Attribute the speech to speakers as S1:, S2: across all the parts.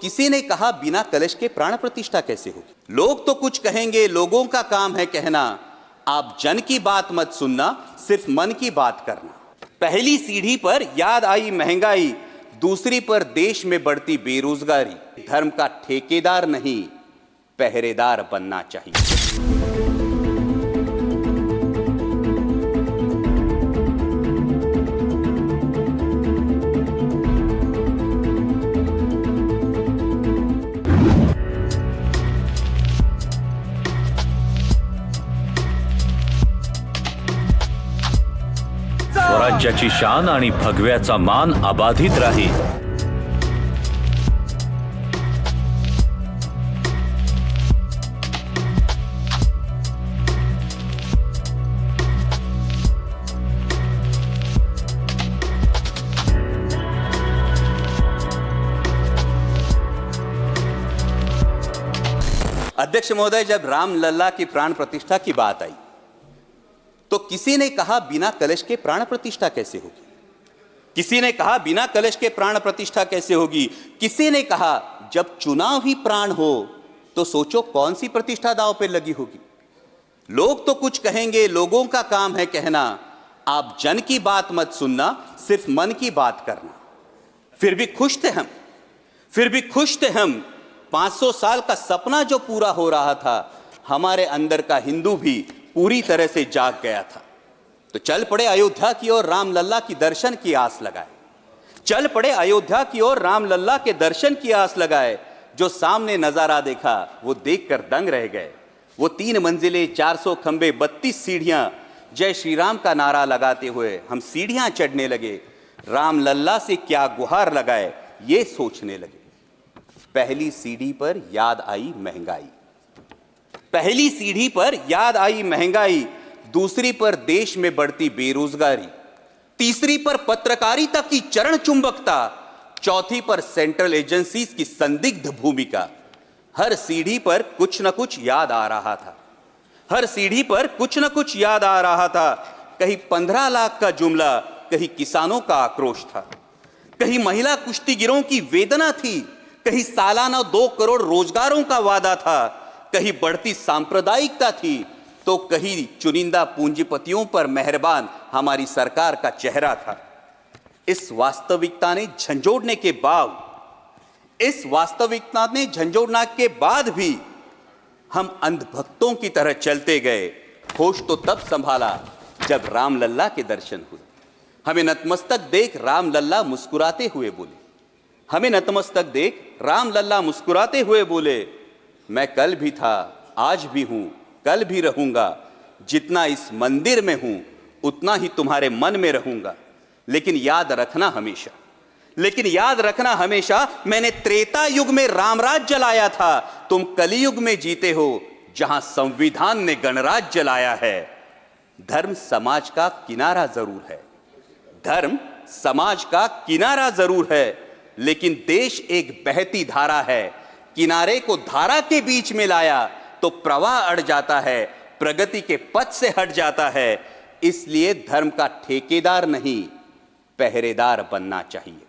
S1: किसी ने कहा बिना कलश के प्राण प्रतिष्ठा कैसे होगी। लोग तो कुछ कहेंगे, लोगों का काम है कहना, आप जन की बात मत सुनना, सिर्फ मन की बात करना। पहली सीढ़ी पर याद आई महंगाई, दूसरी पर देश में बढ़ती बेरोजगारी। धर्म का ठेकेदार नहीं, पहरेदार बनना चाहिए।
S2: स्वराज्याची शान आणि भगव्याचा मान अबाधित राहील।
S1: अध्यक्ष महोदय, जब राम लल्ला की प्राण प्रतिष्ठा की बात आई तो किसी ने कहा बिना कलश के प्राण प्रतिष्ठा कैसे होगी। किसी ने कहा बिना कलश के प्राण प्रतिष्ठा कैसे होगी। किसी ने कहा जब चुनाव ही प्राण हो तो सोचो कौन सी प्रतिष्ठा दांव पे लगी होगी। लोग तो कुछ कहेंगे, लोगों का काम है कहना, आप जन की बात मत सुनना, सिर्फ मन की बात करना। फिर भी खुश थे हम 500 साल का सपना जो पूरा हो रहा था, हमारे अंदर का हिंदू भी पूरी तरह से जाग गया था। तो चल पड़े अयोध्या की ओर, राम लल्ला की दर्शन की आस लगाए। चल पड़े अयोध्या की ओर, राम लल्ला के दर्शन की आस लगाए। जो सामने नजारा देखा वो देखकर दंग रह गए। वो 3 मंजिले, 400 खंबे, 32 सीढ़ियां, जय श्री राम का नारा लगाते हुए हम सीढ़ियां चढ़ने लगे। राम लल्ला से क्या गुहार लगाए ये सोचने लगे। पहली सीढ़ी पर याद आई महंगाई, पहली सीढ़ी पर याद आई महंगाई, दूसरी पर देश में बढ़ती बेरोजगारी, तीसरी पर पत्रकारिता की चरण चुंबकता, चौथी पर सेंट्रल एजेंसीज की संदिग्ध भूमिका। हर सीढ़ी पर कुछ न कुछ याद आ रहा था, हर सीढ़ी पर कुछ न कुछ याद आ रहा था। कहीं 15 लाख का जुमला, कहीं किसानों का आक्रोश था, कहीं महिला कुश्तीगिरों की वेदना थी, कहीं सालाना 2 करोड़ रोजगारों का वादा था, कहीं बढ़ती सांप्रदायिकता थी, तो कहीं चुनिंदा पूंजीपतियों पर मेहरबान हमारी सरकार का चेहरा था। इस वास्तविकता ने झंझोड़ने के बाद भी हम अंधभक्तों की तरह चलते गए। होश तो तब संभाला जब राम लल्ला के दर्शन हुए। हमें नतमस्तक देख राम लल्ला मुस्कुराते हुए बोले, हमें नतमस्तक देख राम लल्ला मुस्कुराते हुए बोले, मैं कल भी था, आज भी हूं, कल भी रहूंगा। जितना इस मंदिर में हूं उतना ही तुम्हारे मन में रहूंगा। लेकिन याद रखना हमेशा मैंने त्रेता युग में रामराज जलाया था, तुम कलयुग में जीते हो जहां संविधान ने गणराज जलाया है। धर्म समाज का किनारा जरूर है, धर्म समाज का किनारा जरूर है, लेकिन देश एक बहती धारा है। किनारे को धारा के बीच में लाया तो प्रवाह अड़ जाता है, प्रगति के पथ से हट जाता है। इसलिए धर्म का ठेकेदार नहीं, पहरेदार बनना चाहिए।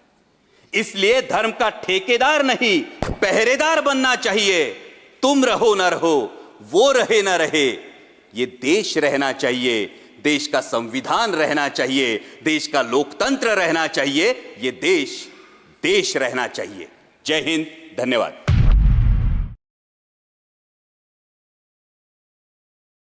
S1: इसलिए धर्म का ठेकेदार नहीं, पहरेदार बनना चाहिए। तुम रहो ना रहो, वो रहे ना रहे, ये देश रहना चाहिए, देश का संविधान रहना चाहिए, देश का लोकतंत्र रहना चाहिए, ये देश रहना चाहिए। जय हिंद, धन्यवाद।